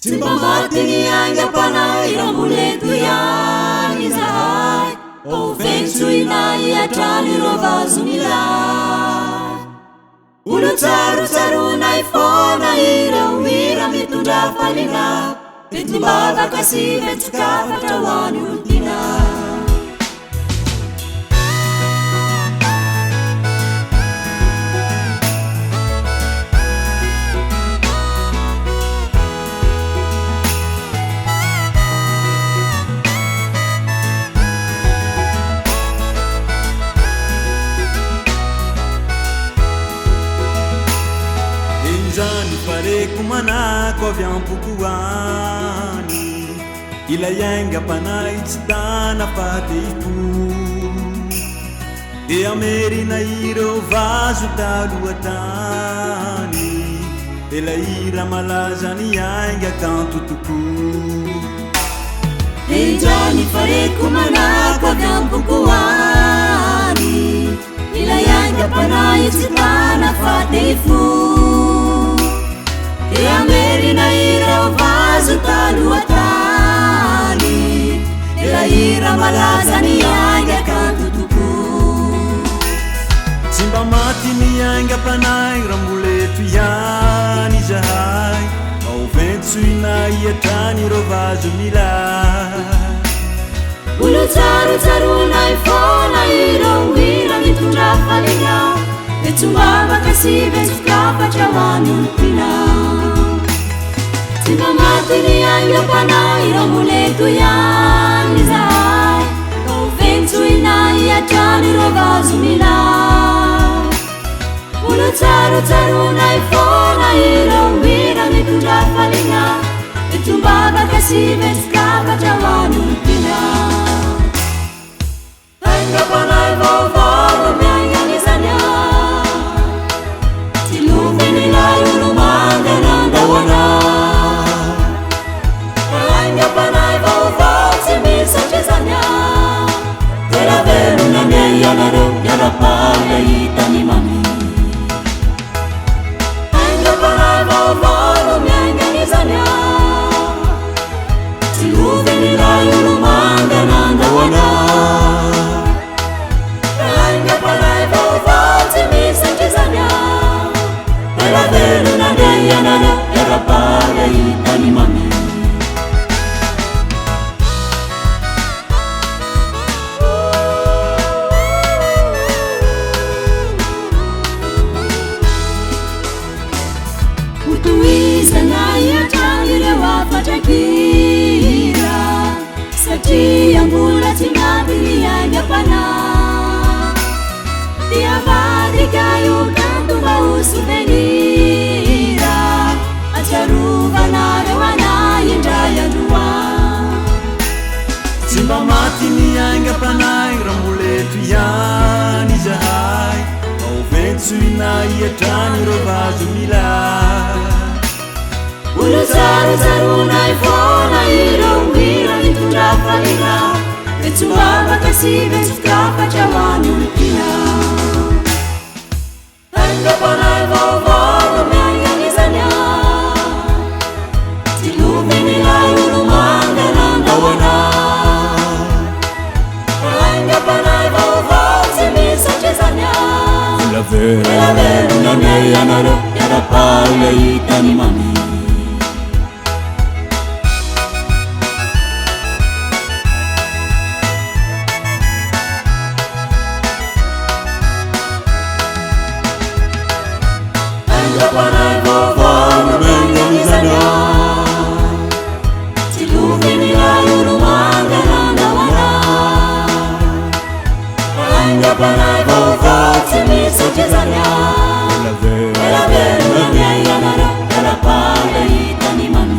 Timba matini anga pana irambuletu yani zahai Ofensu inai atani rovazu milai Ulutaru taru naifona ira uira mitunda falina Petumbava kasi vetuka tawani ultina Injani fareko manako avy ampokoany Ilay ainga panay tsy tana fatepo E amerina ireo vazo talohatany Ilay ira malaza ny ainga kanto toko Injani fareko manako avy ampokoany Ilay ainga panay tsy tana fatepo E amerina ireo vazo talohatany Ilay ira malaza ny ainga kanto toko Tsy mba maty ny ainga panay ramboleto ihany zahay Maoventso inay atrany ireo vazo milay Ulutsaru-tsarunay fona ireo ira mitondra falina Vetumbava kasi vetuka patrawany ulpina Timba matini anga panay ramboleto ihany zahay Maoventso inay atrany ireo vazo milay Ulutsaru-tsarunay fona ireo ira mitondra falina Vetumbava kasi vetuka patrawany ulpina Ainga panay vaovao mianganizanya Tiluve nilay ulumanga nandawana Ainga panay vaovao timisachezanya Tela velu na miyanaro yarapaya itani mami Ainga panay vaovao mianganizanya Tiluve nilay ulumanga nandawana Yarapaya itani mami Utuiza na yatangire wafatakira Sati yangula tinadili yangapana Dia vadika yukantu mausuvenira Acharuva nare wana yendaya duwa Timba mati ni ainga panay ramboleto ihany zahay Maoventso inay atrany ireo vazo milay Ulutsaru-tsarunay fona ireo ira mitondra falina Vetumbava kasi vetuka patrawany ulpina Ainga panay vaovao mianganizanya Tiluve nilay ulumanga nandawana Ainga panay vaovao timisachezanya Ela velu na miyanaro yarapaya itani mami Panay vaovao mianganizanya Tiluve nilay ulumanga nandawana Ainga panay vaovao timisachezanya Ela velu na miyanaro yarapaya itani mami